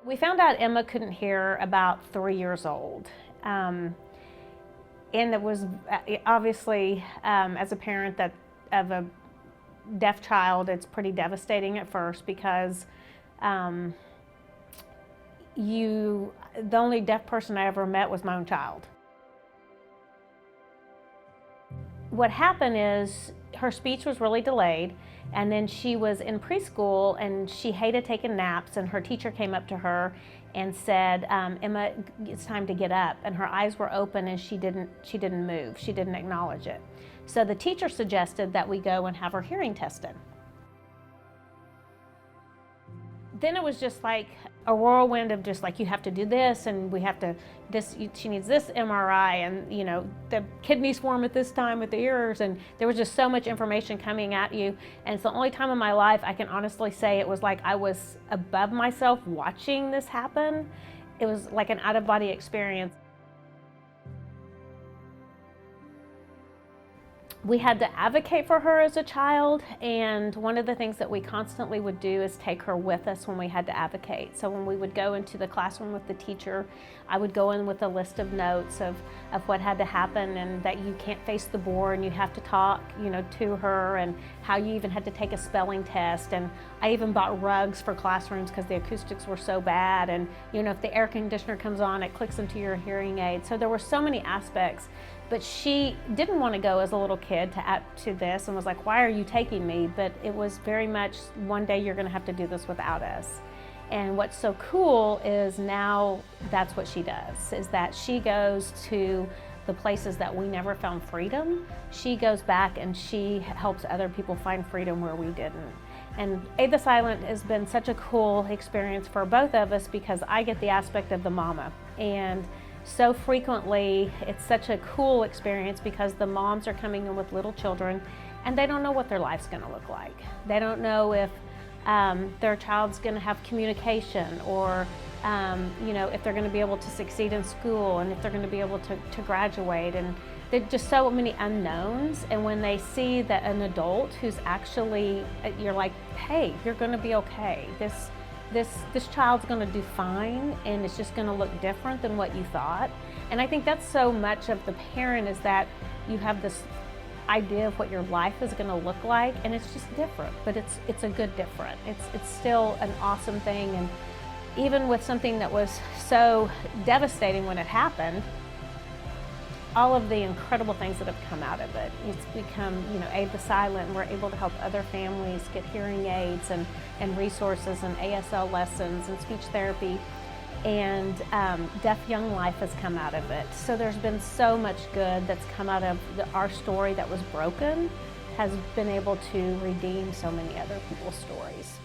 We found out Emma couldn't hear about 3 years old. And it was obviously, as a parent of a deaf child, it's pretty devastating at first because the only deaf person I ever met was my own child. What happened is her speech was really delayed, and then she was in preschool and she hated taking naps, and her teacher came up to her and said, Emma, it's time to get up. And her eyes were open and she didn't move. She didn't acknowledge it. So the teacher suggested that we go and have her hearing tested. Then it was just like a whirlwind of just like, you have to do this, and we have to, she needs this MRI, and you know, the kidneys form at this time with the ears, and there was just so much information coming at you. And it's the only time in my life I can honestly say it was like I was above myself watching this happen. It was like an out-of-body experience. We had to advocate for her as a child, and one of the things that we constantly would do is take her with us when we had to advocate. So when we would go into the classroom with the teacher, I would go in with a list of notes of what had to happen, and that you can't face the board and you have to talk, you know, to her, and how you even had to take a spelling test. And I even bought rugs for classrooms because the acoustics were so bad, and you know, if the air conditioner comes on, it clicks into your hearing aid. So there were so many aspects. But she didn't want to go as a little kid to this, and was like, why are you taking me? But it was very much, one day you're going to have to do this without us. And what's so cool is now that's what she does, is that she goes to the places that we never found freedom. She goes back and she helps other people find freedom where we didn't. And Aid the Silent has been such a cool experience for both of us, because I get the aspect of the mama. And so frequently, it's such a cool experience because the moms are coming in with little children and they don't know what their life's going to look like. They don't know if their child's going to have communication, or you know, if they're going to be able to succeed in school, and if they're going to be able to graduate. And there's just so many unknowns. And when they see that an adult who's actually, you're like, hey, you're going to be okay. This child's going to do fine, and it's just going to look different than what you thought. And I think that's so much of the parent, is that you have this idea of what your life is going to look like, and it's just different, but it's a good different. It's still an awesome thing. And even with something that was so devastating when it happened, all of the incredible things that have come out of it. It's become, you know, Aid the Silent, and we're able to help other families get hearing aids and resources and ASL lessons and speech therapy. And Deaf Young Life has come out of it. So there's been so much good that's come out of our story that was broken, has been able to redeem so many other people's stories.